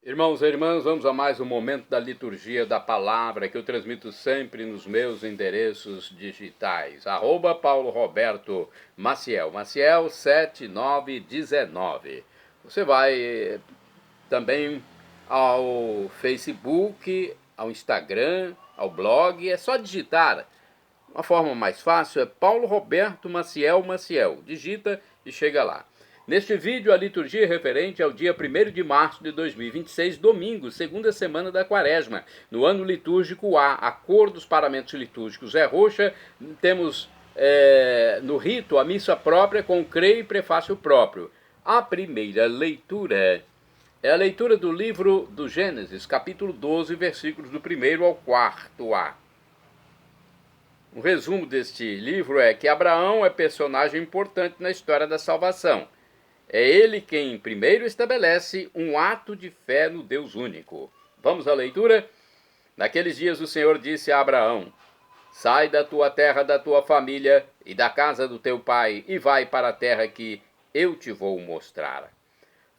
Irmãos e irmãs, vamos a mais um momento da liturgia da palavra que eu transmito sempre nos meus endereços digitais. @Paulo Roberto Maciel, Maciel 7919. Você vai também ao Facebook, ao Instagram, ao blog, é só digitar. Uma forma mais fácil é Paulo Roberto Maciel Maciel. Digita e chega lá. Neste vídeo, a liturgia é referente ao dia 1º de março de 2026, domingo, segunda semana da quaresma. No ano litúrgico A, a cor dos paramentos litúrgicos é roxa. Temos no rito a missa própria com creio e prefácio próprio. A primeira leitura é a leitura do livro do Gênesis, capítulo 12, versículos do 1º ao 4a. Um resumo deste livro é que Abraão é personagem importante na história da salvação. É ele quem primeiro estabelece um ato de fé no Deus único. Vamos à leitura? Naqueles dias o Senhor disse a Abraão: sai da tua terra, da tua família e da casa do teu pai e vai para a terra que eu te vou mostrar.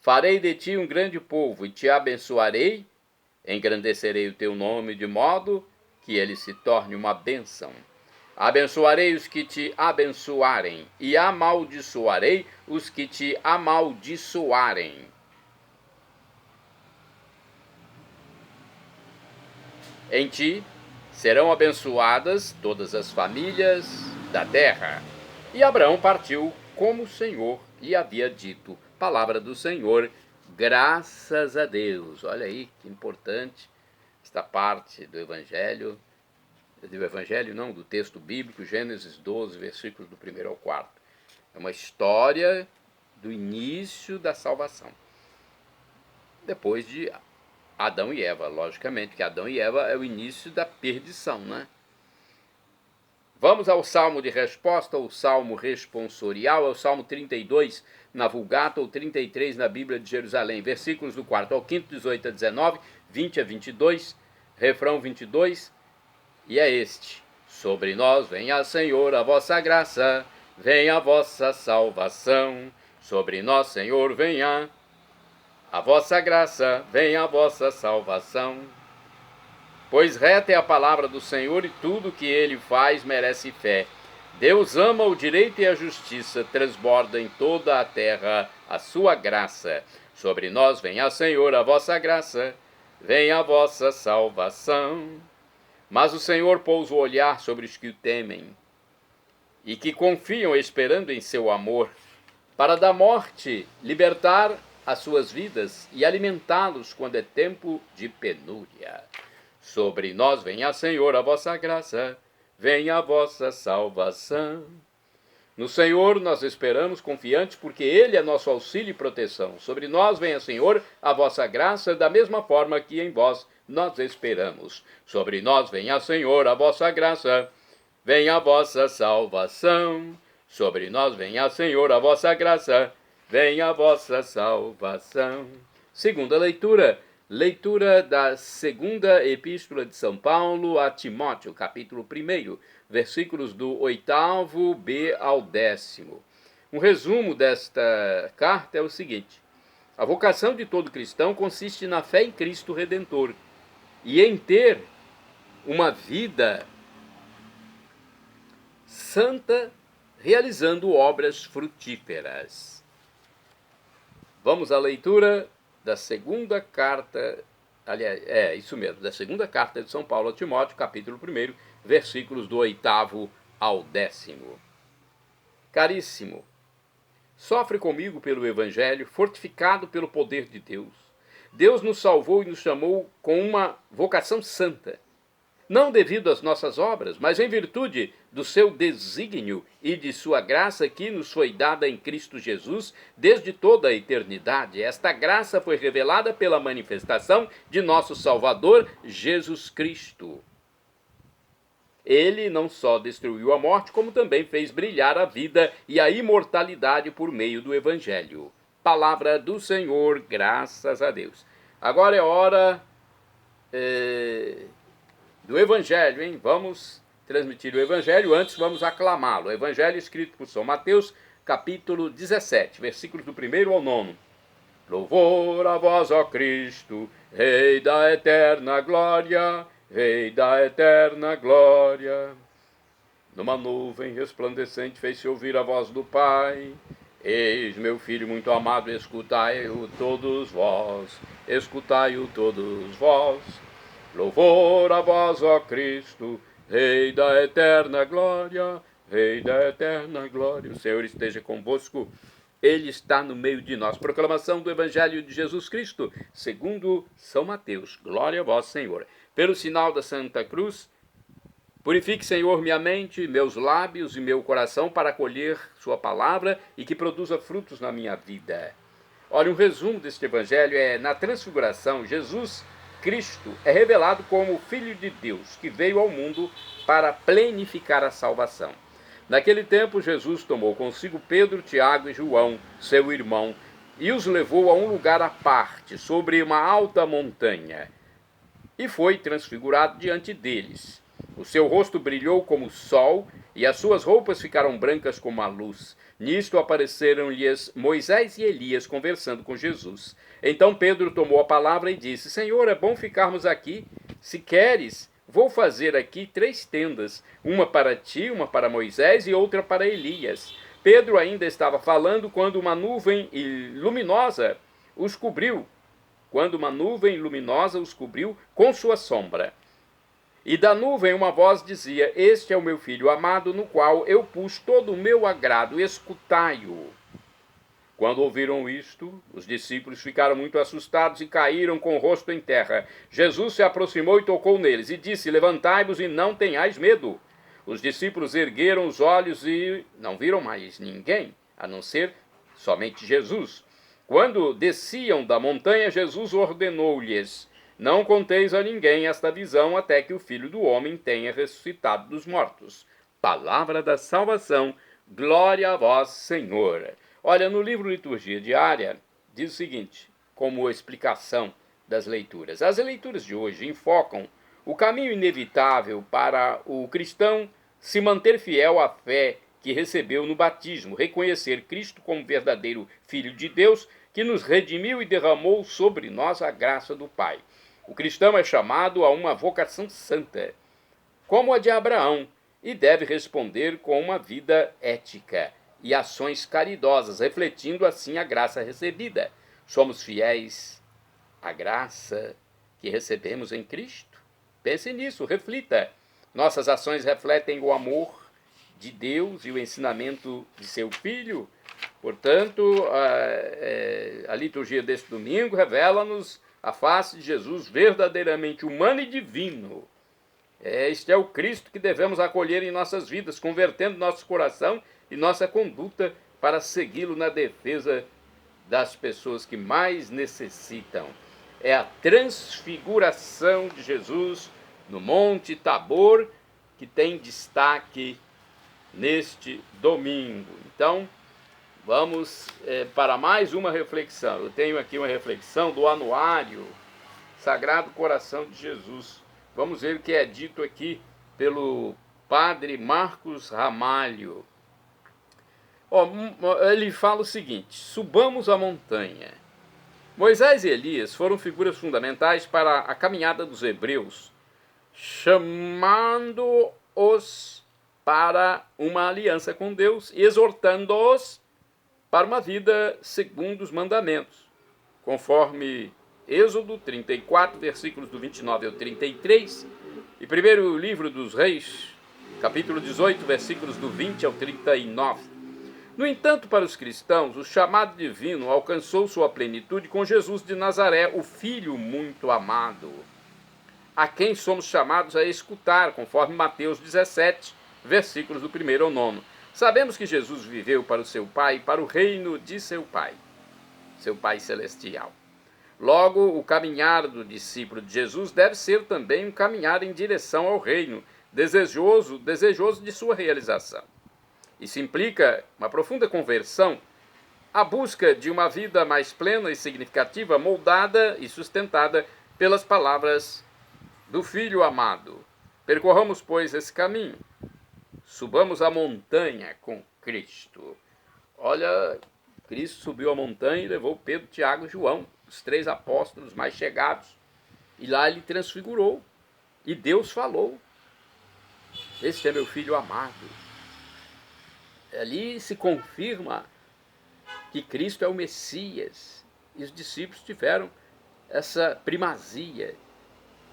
Farei de ti um grande povo e te abençoarei, engrandecerei o teu nome de modo que ele se torne uma bênção. Abençoarei os que te abençoarem, e amaldiçoarei os que te amaldiçoarem. Em ti serão abençoadas todas as famílias da terra. E Abraão partiu como o Senhor lhe havia dito. Palavra do Senhor, graças a Deus. Olha aí que importante esta parte do Evangelho. Do texto bíblico, Gênesis 12, versículos do 1º ao 4. É uma história do início da salvação. Depois de Adão e Eva, logicamente, que Adão e Eva é o início da perdição, né? Vamos ao salmo de resposta, ou salmo responsorial, é o salmo 32 na Vulgata, ou 33 na Bíblia de Jerusalém, versículos do 4 ao 5, 18 a 19, 20 a 22, refrão 22, e é este: sobre nós venha, Senhor, a vossa graça, venha a vossa salvação. Sobre nós, Senhor, venha a vossa graça, venha a vossa salvação. Pois reta é a palavra do Senhor e tudo que ele faz merece fé. Deus ama o direito e a justiça, transborda em toda a terra a sua graça. Sobre nós venha, Senhor, a vossa graça, venha a vossa salvação. Mas o Senhor pôs o olhar sobre os que o temem e que confiam esperando em seu amor, para da morte libertar as suas vidas e alimentá-los quando é tempo de penúria. Sobre nós venha, Senhor, a vossa graça, venha a vossa salvação. No Senhor nós esperamos confiantes, porque Ele é nosso auxílio e proteção. Sobre nós venha, Senhor, a vossa graça, da mesma forma que em vós nós esperamos. Sobre nós venha, Senhor, a vossa graça, venha a vossa salvação. Sobre nós venha, Senhor, a vossa graça, venha a vossa salvação. Segunda leitura. Leitura da segunda epístola de São Paulo a Timóteo, capítulo 1, versículos do 8b ao 10º. Um resumo desta carta é o seguinte: a vocação de todo cristão consiste na fé em Cristo Redentor e em ter uma vida santa, realizando obras frutíferas. Vamos à leitura da segunda carta, aliás, da segunda carta de São Paulo a Timóteo, capítulo 1, versículos do 8º ao 10º. Caríssimo, sofre comigo pelo Evangelho, fortificado pelo poder de Deus. Deus nos salvou e nos chamou com uma vocação santa, não devido às nossas obras, mas em virtude do seu desígnio e de sua graça que nos foi dada em Cristo Jesus desde toda a eternidade. Esta graça foi revelada pela manifestação de nosso Salvador, Jesus Cristo. Ele não só destruiu a morte, como também fez brilhar a vida e a imortalidade por meio do Evangelho. Palavra do Senhor, graças a Deus. Agora é hora do Evangelho, hein? Vamos transmitir o Evangelho, antes vamos aclamá-lo. O Evangelho escrito por São Mateus, capítulo 17, versículos do 1º ao 9. Louvor a vós, ó Cristo, Rei da eterna glória, Rei da eterna glória. Numa nuvem resplandecente fez-se ouvir a voz do Pai. Eis meu Filho muito amado, escutai-o todos vós, escutai-o todos vós. Louvor a vós, ó Cristo, Rei da eterna glória, Rei da eterna glória. O Senhor esteja convosco, Ele está no meio de nós. Proclamação do Evangelho de Jesus Cristo, segundo São Mateus. Glória a vós, Senhor. Pelo sinal da Santa Cruz, purifique, Senhor, minha mente, meus lábios e meu coração para acolher sua palavra e que produza frutos na minha vida. Olha, um resumo deste evangelho é: na transfiguração, Jesus Cristo é revelado como o Filho de Deus, que veio ao mundo para plenificar a salvação. Naquele tempo, Jesus tomou consigo Pedro, Tiago e João, seu irmão, e os levou a um lugar à parte, sobre uma alta montanha, e foi transfigurado diante deles. O seu rosto brilhou como o sol, e as suas roupas ficaram brancas como a luz. Nisto apareceram-lhes Moisés e Elias conversando com Jesus. Então Pedro tomou a palavra e disse: Senhor, é bom ficarmos aqui. Se queres, vou fazer aqui 3 tendas, uma para ti, uma para Moisés e outra para Elias. Pedro ainda estava falando quando uma nuvem luminosa os cobriu. Com sua sombra. E da nuvem uma voz dizia: Este é o meu Filho amado, no qual eu pus todo o meu agrado, escutai-o. Quando ouviram isto, os discípulos ficaram muito assustados e caíram com o rosto em terra. Jesus se aproximou e tocou neles, e disse: Levantai-vos e não tenhais medo. Os discípulos ergueram os olhos e não viram mais ninguém, a não ser somente Jesus. Quando desciam da montanha, Jesus ordenou-lhes: Não conteis a ninguém esta visão, até que o Filho do Homem tenha ressuscitado dos mortos. Palavra da salvação, glória a vós, Senhor. Olha, no livro Liturgia Diária, diz o seguinte, como explicação das leituras. As leituras de hoje enfocam o caminho inevitável para o cristão se manter fiel à fé que recebeu no batismo, reconhecer Cristo como verdadeiro Filho de Deus, que nos redimiu e derramou sobre nós a graça do Pai. O cristão é chamado a uma vocação santa, como a de Abraão, e deve responder com uma vida ética e ações caridosas, refletindo assim a graça recebida. Somos fiéis à graça que recebemos em Cristo? Pense nisso, reflita. Nossas ações refletem o amor de Deus e o ensinamento de seu Filho. Portanto, a liturgia deste domingo revela-nos a face de Jesus verdadeiramente humano e divino. Este é o Cristo que devemos acolher em nossas vidas, convertendo nosso coração e nossa conduta para segui-lo na defesa das pessoas que mais necessitam. É a transfiguração de Jesus no Monte Tabor que tem destaque neste domingo. Então, vamos para mais uma reflexão. Eu tenho aqui uma reflexão do Anuário Sagrado Coração de Jesus. Vamos ver o que é dito aqui pelo Padre Marcos Ramalho. Ele fala o seguinte: subamos a montanha. Moisés e Elias foram figuras fundamentais para a caminhada dos hebreus, chamando-os para uma aliança com Deus e exortando-os para uma vida segundo os mandamentos, conforme Êxodo 34, versículos do 29 ao 33, e primeiro livro dos Reis, capítulo 18, versículos do 20 ao 39. No entanto, para os cristãos, o chamado divino alcançou sua plenitude com Jesus de Nazaré, o Filho muito amado, a quem somos chamados a escutar, conforme Mateus 17, versículos do 1 ao 9. Sabemos que Jesus viveu para o seu Pai, para o reino de seu Pai celestial. Logo, o caminhar do discípulo de Jesus deve ser também um caminhar em direção ao reino, desejoso de sua realização. Isso implica uma profunda conversão, a busca de uma vida mais plena e significativa, moldada e sustentada pelas palavras do Filho amado. Percorramos, pois, esse caminho. Subamos a montanha com Cristo. Olha, Cristo subiu a montanha e levou Pedro, Tiago e João, os 3 apóstolos mais chegados. E lá ele transfigurou. E Deus falou: este é meu filho amado. Ali se confirma que Cristo é o Messias. E os discípulos tiveram essa primazia,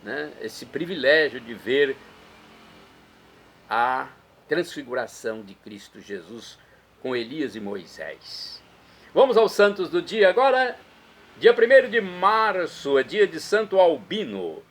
né? Esse privilégio de ver a transfiguração de Cristo Jesus com Elias e Moisés. Vamos aos santos do dia agora. Dia 1º de março é dia de Santo Albino.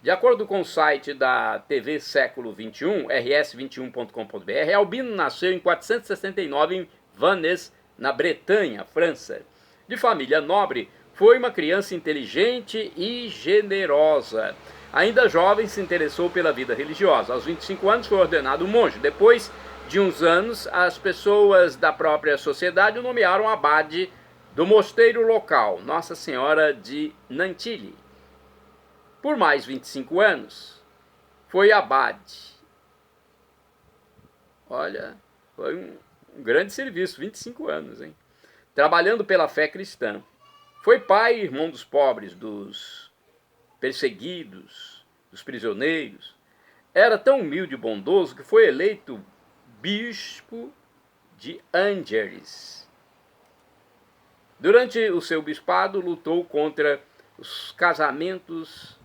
De acordo com o site da TV Século XXI, rs21.com.br, Albino nasceu em 469 em Vannes, na Bretanha, França. De família nobre, foi uma criança inteligente e generosa. Ainda jovem, se interessou pela vida religiosa. Aos 25 anos foi ordenado monge. Depois de uns anos, as pessoas da própria sociedade o nomearam abade do mosteiro local, Nossa Senhora de Nantilly. Por mais 25 anos, foi abade. Olha, foi um grande serviço, 25 anos, hein? Trabalhando pela fé cristã. Foi pai e irmão dos pobres, dos perseguidos, dos prisioneiros. Era tão humilde e bondoso que foi eleito bispo de Angers. Durante o seu bispado, lutou contra os casamentos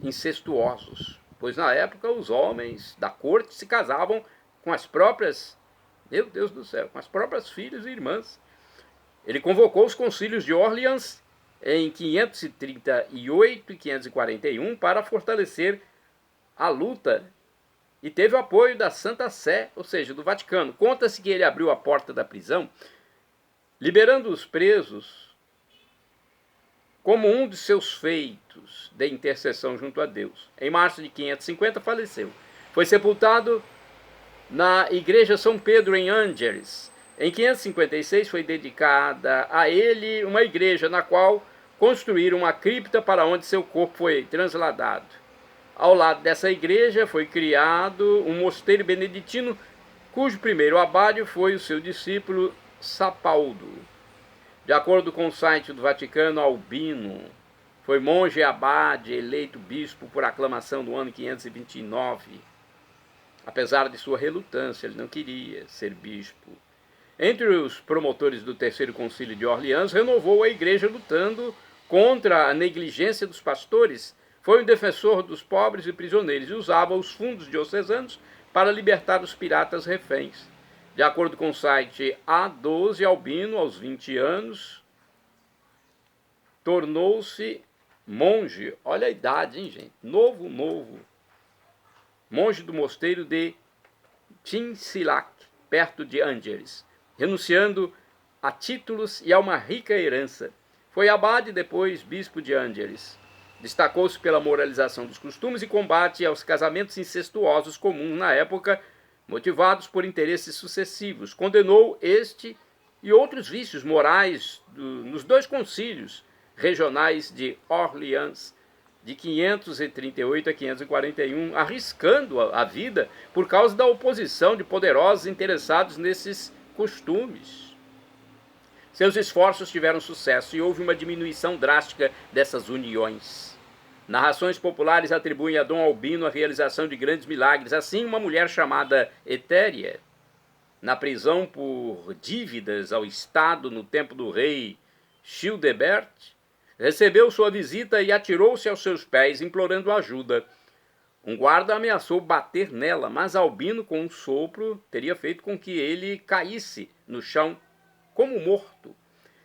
incestuosos, pois na época os homens da corte se casavam com as próprias, meu Deus do céu, com as próprias filhas e irmãs. Ele convocou os concílios de Orleans em 538 e 541 para fortalecer a luta e teve o apoio da Santa Sé, ou seja, do Vaticano. Conta-se que ele abriu a porta da prisão, liberando os presos como um de seus feitos de intercessão junto a Deus. Em março de 550 faleceu. Foi sepultado na Igreja São Pedro em Angers. Em 556 foi dedicada a ele uma igreja na qual construíram uma cripta para onde seu corpo foi transladado. Ao lado dessa igreja foi criado um mosteiro beneditino, cujo primeiro abade foi o seu discípulo Sapaldo. De acordo com o site do Vaticano, Albino foi monge e abade eleito bispo por aclamação no ano 529. Apesar de sua relutância, ele não queria ser bispo. Entre os promotores do Terceiro Concílio de Orleans, renovou a igreja lutando contra a negligência dos pastores. Foi um defensor dos pobres e prisioneiros e usava os fundos diocesanos para libertar os piratas reféns. De acordo com o site A12, Albino, aos 20 anos, tornou-se monge. Olha a idade, hein, gente? Novo. Monge do mosteiro de Tinsilac, perto de Angers, renunciando a títulos e a uma rica herança. Foi abade e depois bispo de Angers. Destacou-se pela moralização dos costumes e combate aos casamentos incestuosos comuns na época, motivados por interesses sucessivos. Condenou este e outros vícios morais nos 2 concílios regionais de Orleans, de 538 a 541, arriscando a vida por causa da oposição de poderosos interessados nesses costumes. Seus esforços tiveram sucesso e houve uma diminuição drástica dessas uniões. Narrações populares atribuem a Dom Albino a realização de grandes milagres. Assim, uma mulher chamada Etéria, na prisão por dívidas ao Estado no tempo do rei Childebert, recebeu sua visita e atirou-se aos seus pés, implorando ajuda. Um guarda ameaçou bater nela, mas Albino, com um sopro, teria feito com que ele caísse no chão como morto.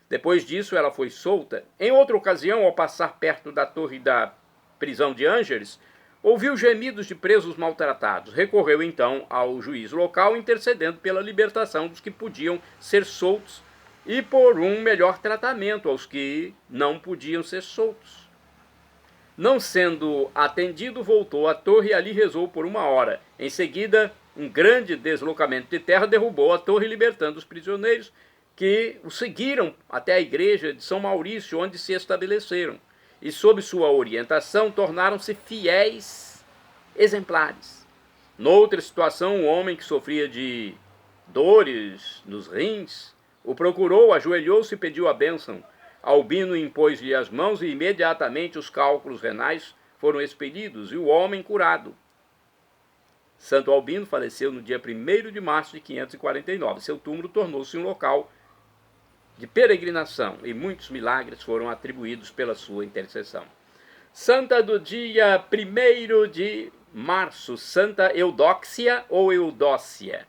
Depois disso, ela foi solta. Em outra ocasião, ao passar perto da torre da prisão de Angers, ouviu gemidos de presos maltratados. Recorreu então ao juiz local, intercedendo pela libertação dos que podiam ser soltos e por um melhor tratamento aos que não podiam ser soltos. Não sendo atendido, voltou à torre e ali rezou por 1 hora. Em seguida, um grande deslocamento de terra derrubou a torre, libertando os prisioneiros, que o seguiram até a igreja de São Maurício, onde se estabeleceram. E, sob sua orientação, tornaram-se fiéis exemplares. Noutra situação, um homem que sofria de dores nos rins o procurou, ajoelhou-se e pediu a bênção. Albino impôs-lhe as mãos e imediatamente os cálculos renais foram expelidos e o homem curado. Santo Albino faleceu no dia 1º de março de 549. Seu túmulo tornou-se um local de peregrinação e muitos milagres foram atribuídos pela sua intercessão. Santa do dia 1º de março, Santa Eudóxia ou Eudócia.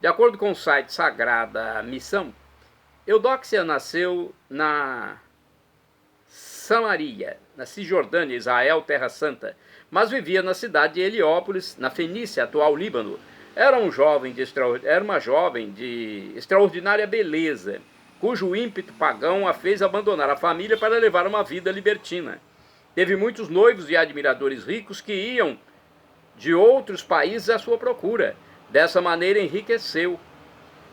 De acordo com o site Sagrada Missão, Eudóxia nasceu na Samaria, na Cisjordânia, Israel, Terra Santa, mas vivia na cidade de Heliópolis, na Fenícia, atual Líbano. Era uma jovem de extraordinária beleza, cujo ímpeto pagão a fez abandonar a família para levar uma vida libertina. Teve muitos noivos e admiradores ricos que iam de outros países à sua procura. Dessa maneira enriqueceu.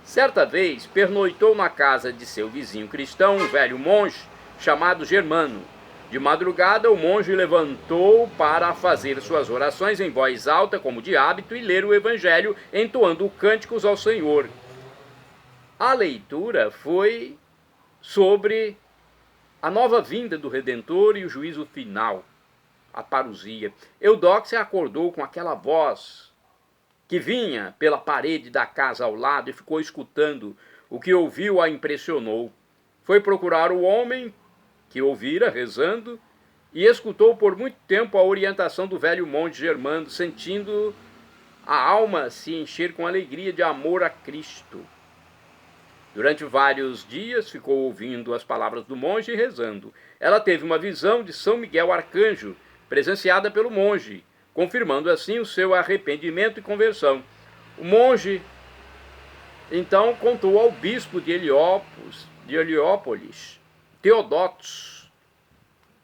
Certa vez pernoitou na casa de seu vizinho cristão, um velho monge chamado Germano. De madrugada o monge levantou para fazer suas orações em voz alta, como de hábito, e ler o evangelho, entoando cânticos ao Senhor. A leitura foi sobre a nova vinda do Redentor e o juízo final, a parousia. Eudóxia acordou com aquela voz que vinha pela parede da casa ao lado e ficou escutando. O que ouviu a impressionou. Foi procurar o homem que ouvira rezando e escutou por muito tempo a orientação do velho monge Germano, sentindo a alma se encher com alegria de amor a Cristo. Durante vários dias ficou ouvindo as palavras do monge e rezando. Ela teve uma visão de São Miguel Arcanjo, presenciada pelo monge, confirmando assim o seu arrependimento e conversão. O monge então contou ao bispo de Heliópolis, Teodotos,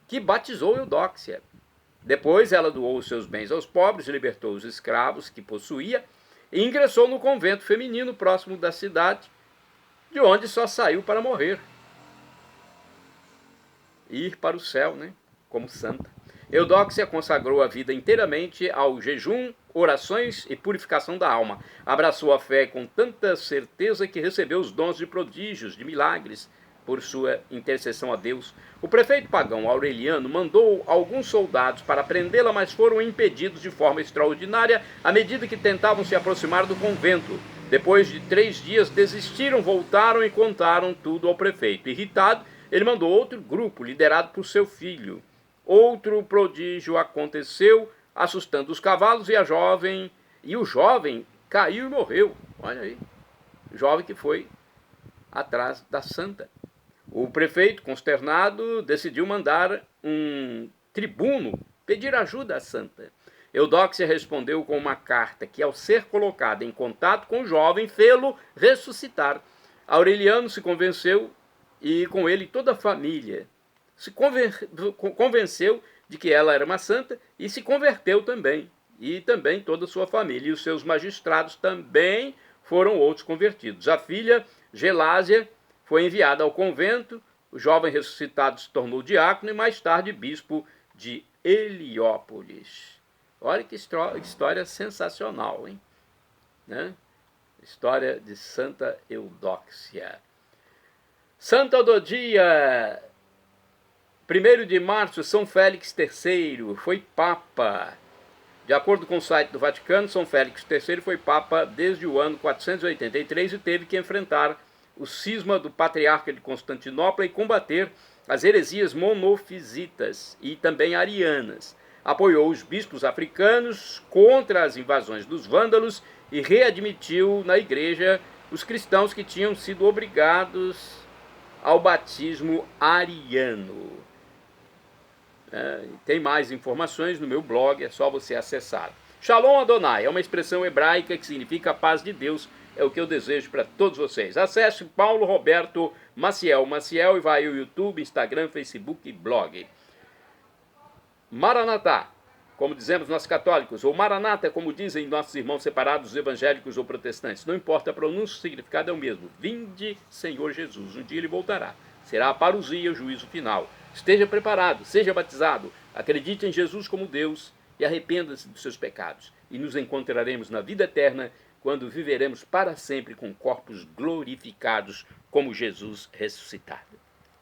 que batizou Eudóxia. Depois ela doou os seus bens aos pobres, libertou os escravos que possuía e ingressou no convento feminino próximo da cidade, de onde só saiu para morrer. Ir para o céu, como santa. Eudóxia consagrou a vida inteiramente ao jejum, orações e purificação da alma. Abraçou a fé com tanta certeza que recebeu os dons de prodígios, de milagres, por sua intercessão a Deus. O prefeito pagão Aureliano mandou alguns soldados para prendê-la, mas foram impedidos de forma extraordinária à medida que tentavam se aproximar do convento. Depois de 3 dias desistiram, voltaram e contaram tudo ao prefeito. Irritado, ele mandou outro grupo, liderado por seu filho. Outro prodígio aconteceu, assustando os cavalos e o jovem caiu e morreu. Olha aí, o jovem que foi atrás da santa. O prefeito, consternado, decidiu mandar um tribuno pedir ajuda à santa. Eudóxia respondeu com uma carta que, ao ser colocada em contato com o jovem, fê-lo ressuscitar. Aureliano se convenceu e com ele toda a família se convenceu de que ela era uma santa e se converteu também. E também toda a sua família. E os seus magistrados também foram outros convertidos. A filha, Gelásia, foi enviada ao convento. O jovem ressuscitado se tornou diácono e mais tarde bispo de Heliópolis. Olha que história sensacional, hein? História de Santa Eudóxia. Santa do dia 1º de março, São Félix III foi Papa. De acordo com o site do Vaticano, São Félix III foi Papa desde o ano 483 e teve que enfrentar o cisma do Patriarca de Constantinopla e combater as heresias monofisitas e também arianas. Apoiou os bispos africanos contra as invasões dos vândalos e readmitiu na igreja os cristãos que tinham sido obrigados ao batismo ariano. Tem mais informações no meu blog, é só você acessar. Shalom Adonai é uma expressão hebraica que significa paz de Deus, é o que eu desejo para todos vocês. Acesse Paulo Roberto Maciel e vai ao YouTube, Instagram, Facebook e blog. Maranatá, como dizemos nós católicos, ou Maranata, como dizem nossos irmãos separados, evangélicos ou protestantes. Não importa a pronúncia, o significado é o mesmo. Vinde, Senhor Jesus. Um dia ele voltará. Será a parousia, o juízo final. Esteja preparado, seja batizado, acredite em Jesus como Deus e arrependa-se dos seus pecados. E nos encontraremos na vida eterna quando viveremos para sempre com corpos glorificados como Jesus ressuscitado.